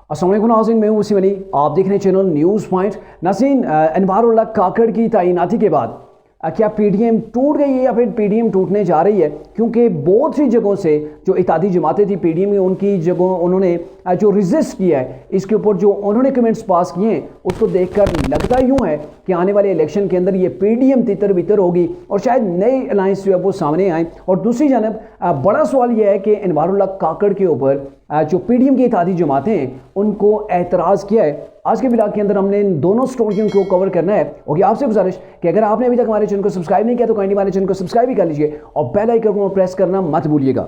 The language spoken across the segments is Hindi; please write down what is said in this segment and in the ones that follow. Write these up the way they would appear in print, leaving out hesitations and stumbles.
अस्सलाम वालेकुम नाज़रीन, मैं हूं वसीम अली। आप देख रहे हैं चैनल न्यूज़ पॉइंट। नाज़रीन, अनवार उल्लाह काकड़ की तैनाती के बाद क्या पीडीएम टूट गई है या फिर पीडीएम टूटने जा रही है? क्योंकि बहुत सी जगहों से जो इत्तेहादी जमातें थी पीडीएम में, उनकी जगहों उन्होंने जो रिजिस्ट किया है, इसके ऊपर जो उन्होंने कमेंट्स पास किए हैं, उसको देखकर लगता यूँ है कि आने वाले इलेक्शन के अंदर ये पीडीएम तितर बितर होगी और शायद नई अलायंस जो है वो सामने आए। और दूसरी जानब बड़ा सवाल यह है कि अनवार उल्लाह काकड़ के ऊपर जो पीडीएम की इत्तेहादी जमातें हैं उनको एतराज़ किया है। आज के ब्लॉग के अंदर हमने इन दोनों स्टोरियों को कवर करना है। और आपसे गुजारिश कि अगर आपने अभी तक हमारे चैनल को सब्सक्राइब नहीं किया तो काइंडली हमारे चैनल को सब्सक्राइब भी कर लीजिए और बेल आइकन को प्रेस करना मत भूलिएगा।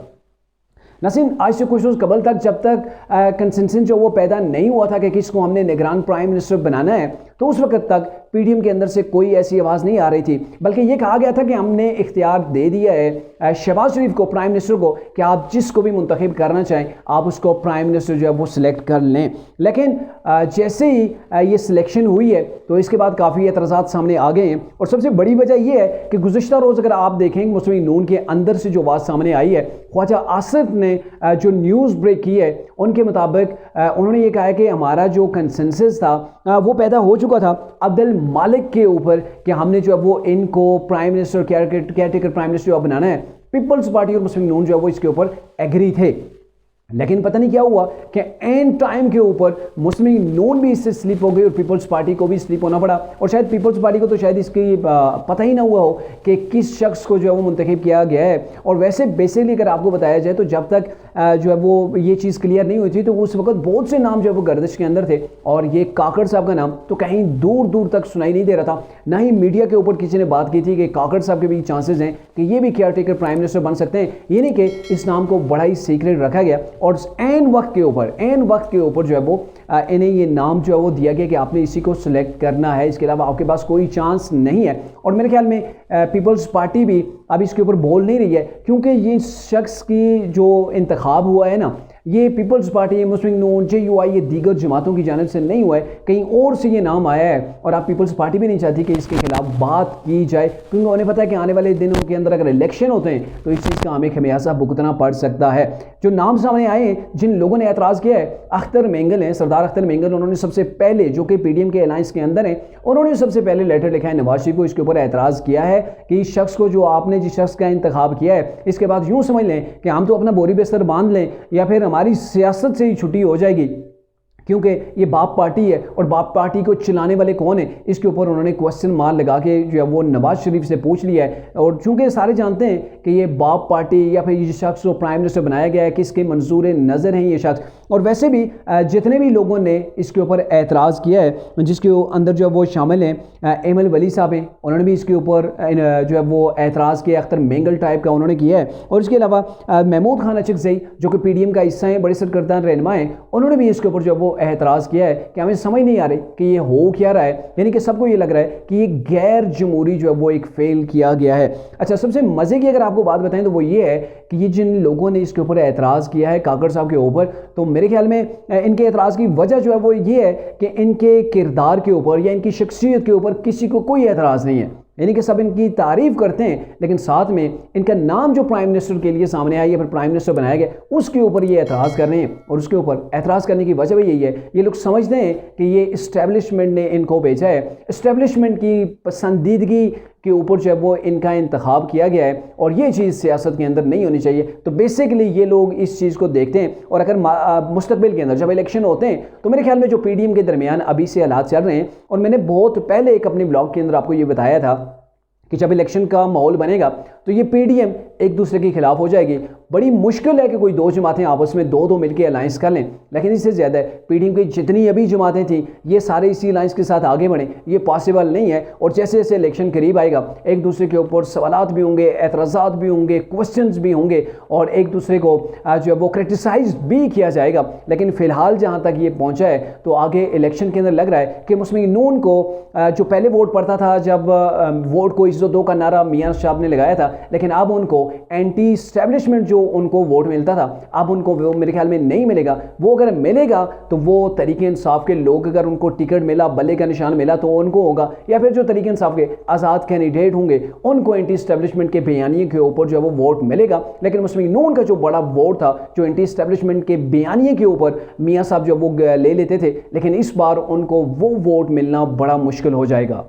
नाज़रीन, आज से कुछ रोज़ कबल तक जब तक कंसेंसस जो वो पैदा नहीं हुआ था कि किसको हमने निगरान प्राइम मिनिस्टर बनाना है, तो उस वक्त तक पीडीएम के अंदर से कोई ऐसी आवाज़ नहीं आ रही थी, बल्कि ये कहा गया था कि हमने इख्तियार दे दिया है शहबाज शरीफ को, प्राइम मिनिस्टर को, कि आप जिसको भी मुंतखब करना चाहें आप उसको प्राइम मिनिस्टर जो है वो सिलेक्ट कर लें। लेकिन जैसे ही ये सिलेक्शन हुई है तो इसके बाद काफ़ी एतराज़ात सामने आ गए हैं। और सबसे बड़ी वजह यह है कि गुज़िश्ता रोज़ अगर आप देखेंगे मुस्लिम लीग नून के अंदर से जो बात सामने आई है, ख्वाजा आसिफ ने जो न्यूज़ ब्रेक की है उनके मुताबिक उन्होंने ये कहा है कि हमारा जो कंसेंसस था वो पैदा हो चुका था अब्दुल मालिक के ऊपर कि हमने जो है वो इनको prime minister caretaker prime minister बनाना है। पीपल्स पार्टी और मुस्लिम नून जो है वो इसके ऊपर एग्री थे, लेकिन पता नहीं क्या हुआ कि एंड टाइम के ऊपर मुस्लिम नून भी इससे स्लिप हो गई और पीपल्स पार्टी को भी स्लिप होना पड़ा। और शायद पीपल्स पार्टी को तो शायद इसकी पता ही ना हुआ हो कि किस शख्स को जो है वो मुंतखब किया गया है। और वैसे बेसिकली अगर आपको बताया जाए तो जब तक जो है वो ये चीज़ क्लियर नहीं हुई थी तो उस वक्त बहुत से नाम जो है वो गर्दिश के अंदर थे और ये काकड़ साहब का नाम तो कहीं दूर दूर तक सुनाई नहीं दे रहा था। ना ही मीडिया के ऊपर किसी ने बात की थी कि काकड़ साहब के भी चांसेस हैं कि ये भी केयर टेकर प्राइम मिनिस्टर बन सकते हैं। ये नहीं कि इस नाम को बड़ा ही सीक्रेट रखा गया और एन वक्त के ऊपर जो है वो इन्हें ये नाम जो है वो दिया गया कि आपने इसी को सिलेक्ट करना है, इसके अलावा आपके पास कोई चांस नहीं है। और मेरे ख्याल में पीपल्स पार्टी भी अब इसके ऊपर बोल नहीं रही है, क्योंकि ये शख्स की जो इंतखाब हुआ है ना, ये पीपल्स पार्टी, मुस्लिम नून, JUI, ये दीगर जमातों की जानिब से नहीं हुआ है, कहीं और से ये नाम आया है। और आप पीपल्स पार्टी भी नहीं चाहती कि इसके खिलाफ बात की जाए, क्योंकि उन्हें पता है कि आने वाले दिनों के अंदर अगर इलेक्शन होते हैं तो इस चीज़ का हमें खमियाजा भुगतना पड़ सकता है। जो नाम सामने आए हैं, जिन लोगों ने एतराज़ किया है, अख्तर मेंगल हैं, सरदार अख्तर मेंगल। उन्होंने सबसे पहले, जो कि पीडीएम के अलायंस के अंदर हैं, उन्होंने सबसे पहले लेटर लिखा है नवाज शरीफ को, इसके ऊपर एतराज़ किया है कि इस शख्स को, जो आपने जिस शख्स का इंतखाब किया है, इसके बाद यूँ समझ लें कि हम तो अपना बोरी बिस्तर बांध लें या फिर हमारी सियासत से ही छुट्टी हो जाएगी, क्योंकि ये बाप पार्टी है। और बाप पार्टी को चलाने वाले कौन है, इसके ऊपर उन्होंने क्वेश्चन मार्क लगा के जो है वो नवाज शरीफ से पूछ लिया है। और चूंकि सारे जानते हैं कि ये बाप पार्टी या फिर ये शख्स को प्राइम मिनिस्टर बनाया गया है, किसके मंजूर नज़र हैं ये शख्स। और वैसे भी जितने भी लोगों ने इसके ऊपर एतराज़ किया है, जिसके अंदर जो है वो शामिल हैं एमएल वली साहब हैं, उन्होंने भी इसके ऊपर जो है वो एतराज़ किया, अख्तर मेंगल टाइप का उन्होंने किया है। और इसके अलावा महमूद खान अचकज़ई, जो कि पीडीएम का हिस्सा है, बड़े सरकर्दा रहनुमा हैं, उन्होंने भी इसके ऊपर जो है वो एतराज़ किया है कि हमें समझ नहीं आ रही कि ये हो क्या रहा है। यानी कि सबको ये लग रहा है कि ये गैर जमहूरी जो है वो एक फेल किया गया है। अच्छा, सबसे मज़े की अगर आपको बात बताएं तो वो ये है कि ये जिन लोगों ने इसके ऊपर एतराज़ किया है काकड़ साहब के ऊपर, तो मेरे ख्याल में इनके एतराज़ की वजह जो है वो ये है कि इनके किरदार के ऊपर या इनकी शख्सियत के ऊपर किसी को कोई एतराज़ नहीं है। यानी कि सब इनकी तारीफ़ करते हैं, लेकिन साथ में इनका नाम जो प्राइम मिनिस्टर के लिए सामने आया या फिर प्राइम मिनिस्टर बनाया गया, उसके ऊपर ये एतराज़ कर रहे हैं। और उसके ऊपर एतराज़ करने की वजह भी यही है, ये लोग समझते हैं कि ये इस्टेब्लिशमेंट ने इनको भेजा है, इस्टेब्लिशमेंट की पसंदीदगी के ऊपर जो है वो इनका इंतखाब किया गया है और ये चीज़ सियासत के अंदर नहीं होनी चाहिए। तो बेसिकली ये लोग इस चीज़ को देखते हैं। और अगर मुस्तकबिल के अंदर जब इलेक्शन होते हैं तो मेरे ख्याल में जो पीडीएम के दरमियान अभी से हालात चल रहे हैं, और मैंने बहुत पहले एक अपने ब्लॉग के अंदर आपको ये बताया था कि जब इलेक्शन का माहौल बनेगा तो ये पीडीएम एक दूसरे के खिलाफ हो जाएगी। बड़ी मुश्किल है कि कोई दो जमातें आपस में दो मिलकर अलायंस कर लें, लेकिन इससे ज़्यादा पीडीएम की जितनी अभी जमातें थी ये सारे इसी अलायंस के साथ आगे बढ़ें, ये पॉसिबल नहीं है। और जैसे जैसे इलेक्शन करीब आएगा एक दूसरे के ऊपर सवालात भी होंगे, एतराज़ात भी होंगे, क्वेश्चंस भी होंगे और एक दूसरे को जो है वो क्रिटिसाइज भी किया जाएगा। लेकिन फ़िलहाल जहाँ तक ये पहुँचा है तो आगे इलेक्शन के अंदर लग रहा है कि मुस्लिम नून को जो पहले वोट पड़ता था, जब वोट को 102 का नारा मियां साहब ने लगाया था, लेकिन अब उनको एंटी स्टैब्लिशमेंट जो जो उनको वोट मिलता था अब उनको वो मेरे ख्याल में नहीं मिलेगा। वो अगर मिलेगा तो वो तरीके इंसाफ के लोग, अगर उनको टिकट मिला, बल्ले का निशान मिला तो उनको होगा, या फिर जो तरीके इंसाफ के आज़ाद कैंडिडेट होंगे उनको एंटी स्टैब्लिशमेंट के बयानिए के ऊपर जो है वो वोट मिलेगा। लेकिन मुस्लिम नून का जो बड़ा वोट था जो एंटी स्टैब्लिशमेंट के बयानिए के ऊपर मियाँ साहब जो वो ले लेते थे, लेकिन इस बार उनको वो वोट मिलना बड़ा मुश्किल हो जाएगा।